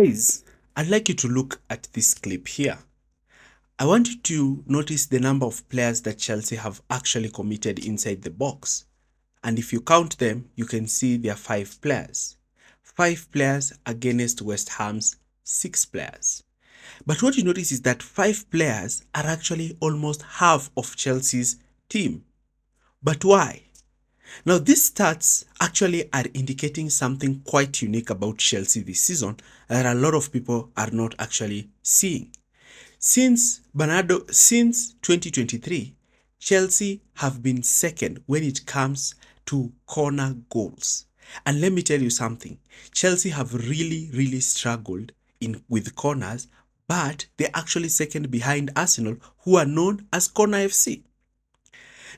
Guys, I'd like you to look at this clip here. I want you to notice the number of players that Chelsea have actually committed inside the box. And if you count them, you can see there are 5 players. 5 players against West Ham's 6 players. But what you notice is that 5 players are actually almost half of Chelsea's team. But why? Now, these stats actually are indicating something quite unique about Chelsea this season that a lot of people are not actually seeing. Since 2023, Chelsea have been second when it comes to corner goals. And let me tell you something, Chelsea have really struggled with corners, but they're actually second behind Arsenal, who are known as Corner FC.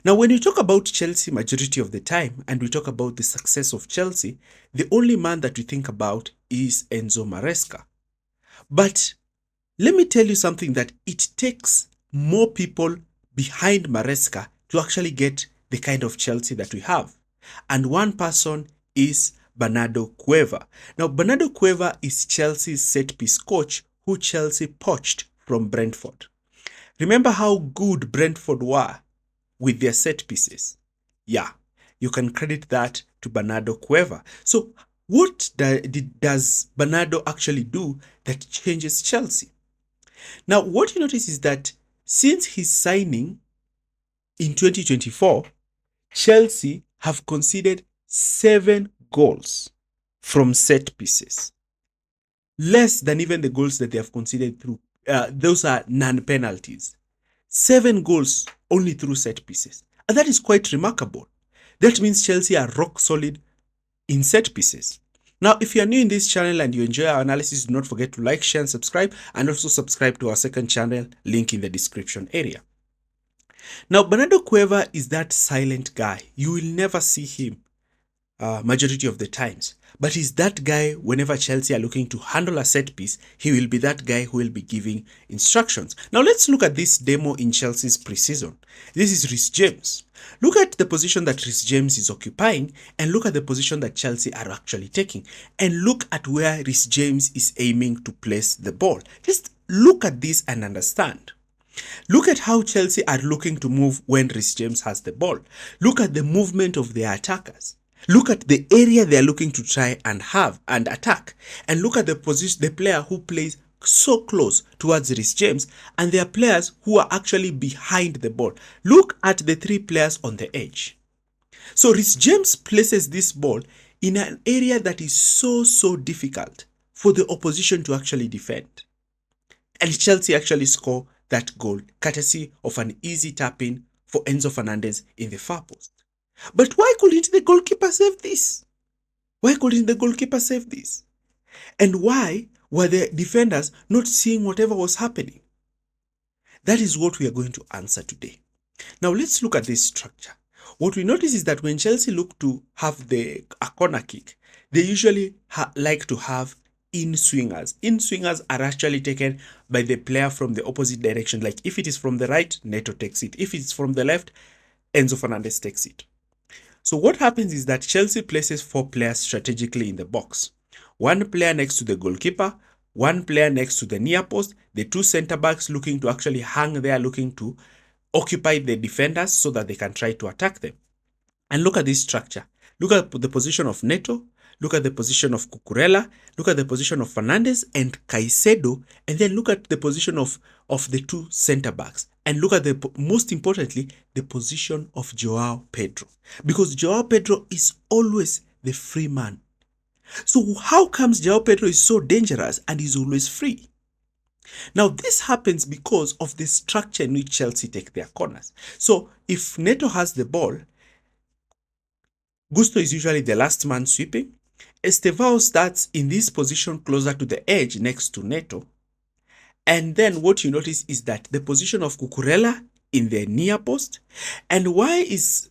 Now, when you talk about Chelsea majority of the time, and we talk about the success of Chelsea, the only man that we think about is Enzo Maresca. But let me tell you something, that it takes more people behind Maresca to actually get the kind of Chelsea that we have. And one person is Bernardo Cueva. Now, Bernardo Cueva is Chelsea's set-piece coach who Chelsea poached from Brentford. Remember how good Brentford were with their set pieces? Yeah, you can credit that to Bernardo Cueva. So what does Bernardo actually do that changes Chelsea? Now, what you notice is that since his signing in 2024, Chelsea have conceded 7 goals from set pieces. Less than even the goals that they have conceded through. Those are non-penalties. 7 goals only through set pieces. And that is quite remarkable. That means Chelsea are rock solid in set pieces. Now, if you are new in this channel and you enjoy our analysis, do not forget to like, share, and subscribe, and also subscribe to our second channel, link in the description area. Now, Bernardo Cueva is that silent guy. You will never see him majority of the times. But he's that guy whenever Chelsea are looking to handle a set piece, he will be that guy who will be giving instructions. Now let's look at this demo in Chelsea's preseason. This is Reece James. Look at the position that Reece James is occupying and look at the position that Chelsea are actually taking. And look at where Reece James is aiming to place the ball. Just look at this and understand. Look at how Chelsea are looking to move when Reece James has the ball. Look at the movement of their attackers. Look at the area they are looking to try and have and attack. And look at the position, the player who plays so close towards Reece James, and there are players who are actually behind the ball. Look at the 3 players on the edge. So Reece James places this ball in an area that is so difficult for the opposition to actually defend. And Chelsea actually score that goal, courtesy of an easy tap-in for Enzo Fernandez in the far post. But why couldn't the goalkeeper save this? Why couldn't the goalkeeper save this? And why were the defenders not seeing whatever was happening? That is what we are going to answer today. Now let's look at this structure. What we notice is that when Chelsea look to have a corner kick, they usually like to have in-swingers. In-swingers are actually taken by the player from the opposite direction. Like if it is from the right, Neto takes it. If it's from the left, Enzo Fernandez takes it. So what happens is that Chelsea places 4 players strategically in the box. 1 player next to the goalkeeper, 1 player next to the near post, the 2 center backs looking to actually hang there, looking to occupy the defenders so that they can try to attack them. And look at this structure. Look at the position of Neto, look at the position of Cucurella, look at the position of Fernandez and Caicedo, and then look at the position of the 2 center backs. And look at most importantly, the position of Joao Pedro. Because Joao Pedro is always the free man. So how comes Joao Pedro is so dangerous and is always free? Now this happens because of the structure in which Chelsea take their corners. So if Neto has the ball, Gusto is usually the last man sweeping. Estevao starts in this position closer to the edge next to Neto. And then what you notice is that the position of Cucurella in the near post. And why is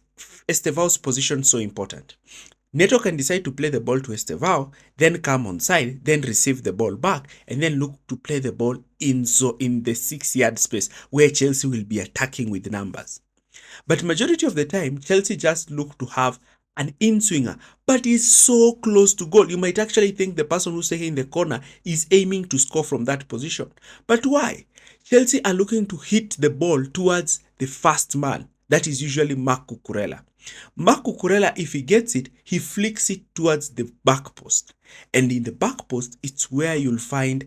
Estevao's position so important? Neto can decide to play the ball to Estevao, then come on side, then receive the ball back, and then look to play the ball in the 6-yard space where Chelsea will be attacking with numbers. But majority of the time, Chelsea just look to have an in-swinger, but is so close to goal. You might actually think the person who's taking the corner is aiming to score from that position. But why? Chelsea are looking to hit the ball towards the first man. That is usually Marc Cucurella. Marc Cucurella, if he gets it, he flicks it towards the back post. And in the back post, it's where you'll find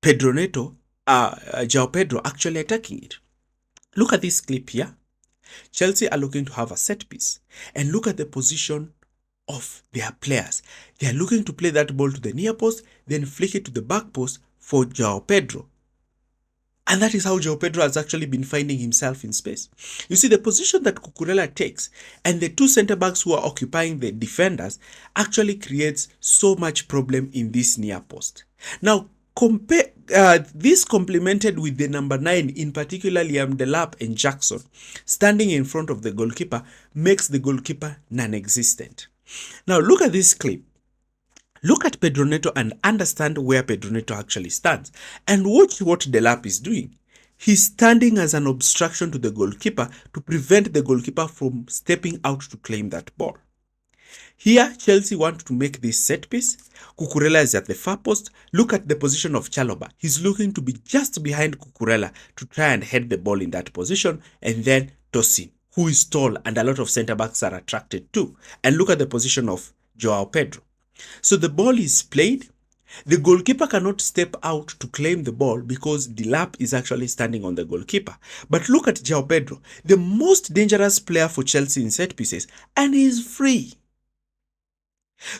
Pedro Neto, João Pedro actually attacking it. Look at this clip here. Chelsea are looking to have a set piece. And look at the position of their players. They are looking to play that ball to the near post, then flick it to the back post for João Pedro. And that is how João Pedro has actually been finding himself in space. You see, the position that Cucurella takes and the two centre-backs who are occupying the defenders actually creates so much problem in this near post. Now, compare this complemented with the number 9, in particular Liam Delap and Jackson, standing in front of the goalkeeper, makes the goalkeeper non-existent. Now, look at this clip. Look at Pedro Neto and understand where Pedro Neto actually stands. And watch what Delap is doing. He's standing as an obstruction to the goalkeeper to prevent the goalkeeper from stepping out to claim that ball. Here, Chelsea want to make this set piece. Cucurella is at the far post. Look at the position of Chalobah. He's looking to be just behind Cucurella to try and head the ball in that position, and then Tosin, who is tall and a lot of centre-backs are attracted to. And look at the position of João Pedro. So the ball is played. The goalkeeper cannot step out to claim the ball because Delap is actually standing on the goalkeeper. But look at João Pedro, the most dangerous player for Chelsea in set pieces, and he is free.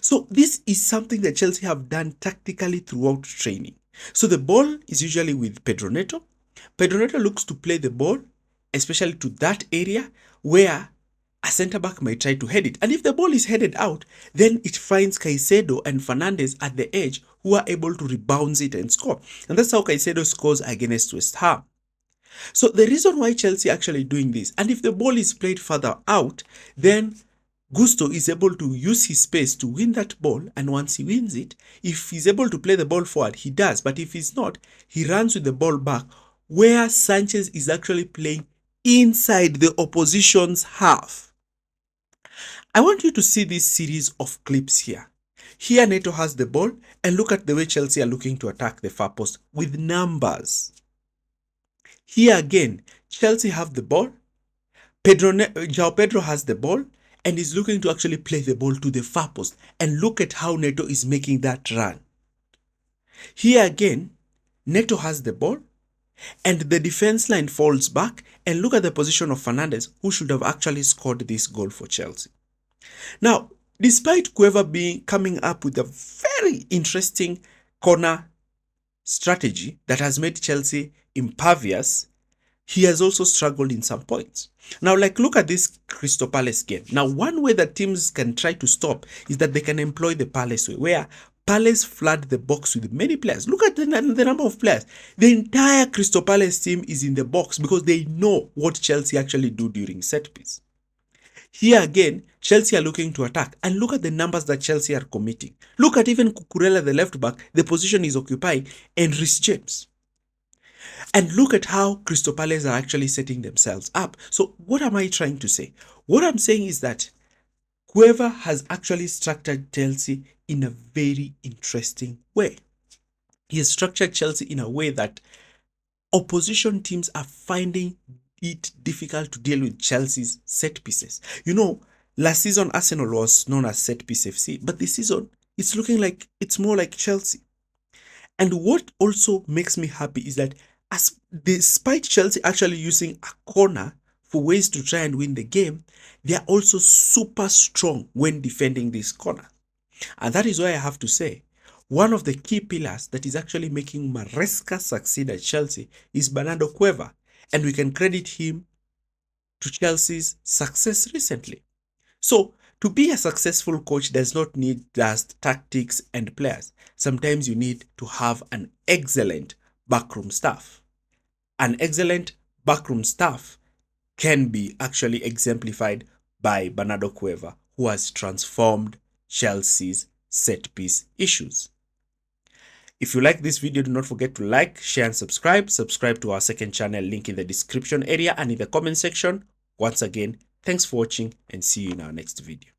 So this is something that Chelsea have done tactically throughout training. So the ball is usually with Pedro Neto. Pedro Neto looks to play the ball, especially to that area where a centre-back might try to head it. And if the ball is headed out, then it finds Caicedo and Fernandes at the edge who are able to rebound it and score. And that's how Caicedo scores against West Ham. So the reason why Chelsea actually doing this, and if the ball is played further out, then Gusto is able to use his space to win that ball, and once he wins it, if he's able to play the ball forward, he does. But if he's not, he runs with the ball back, where Sanchez is actually playing inside the opposition's half. I want you to see this series of clips here. Here Neto has the ball, and look at the way Chelsea are looking to attack the far post with numbers. Here again, Chelsea have the ball. João Pedro has the ball and is looking to actually play the ball to the far post. And look at how Neto is making that run. Here again, Neto has the ball and the defense line falls back, and look at the position of Fernandes, who should have actually scored this goal for Chelsea. Now, despite Cueva coming up with a very interesting corner strategy that has made Chelsea impervious, he has also struggled in some points. Now, look at this Crystal Palace game. Now, one way that teams can try to stop is that they can employ the Palace way, where Palace flood the box with many players. Look at the number of players. The entire Crystal Palace team is in the box because they know what Chelsea actually do during set piece. Here again, Chelsea are looking to attack, and look at the numbers that Chelsea are committing. Look at even Cucurella, the left back, the position he's occupying, and Reece James. And look at how Crystal Palace are actually setting themselves up. So what am I trying to say? What I'm saying is that Cueva has actually structured Chelsea in a very interesting way. He has structured Chelsea in a way that opposition teams are finding it difficult to deal with Chelsea's set pieces. You know, last season Arsenal was known as set piece FC, but this season it's looking like it's more like Chelsea. And what also makes me happy is that despite Chelsea actually using a corner for ways to try and win the game, they are also super strong when defending this corner. And that is why I have to say, one of the key pillars that is actually making Maresca succeed at Chelsea is Bernardo Cueva. And we can credit him to Chelsea's success recently. So, to be a successful coach does not need just tactics and players. Sometimes you need to have an excellent backroom staff. An excellent backroom staff can be actually exemplified by Bernardo Cueva, who has transformed Chelsea's set-piece issues. If you like this video, do not forget to like, share, and subscribe. Subscribe to our second channel, link in the description area and in the comment section. Once again, Thanks for watching and see you in our next video.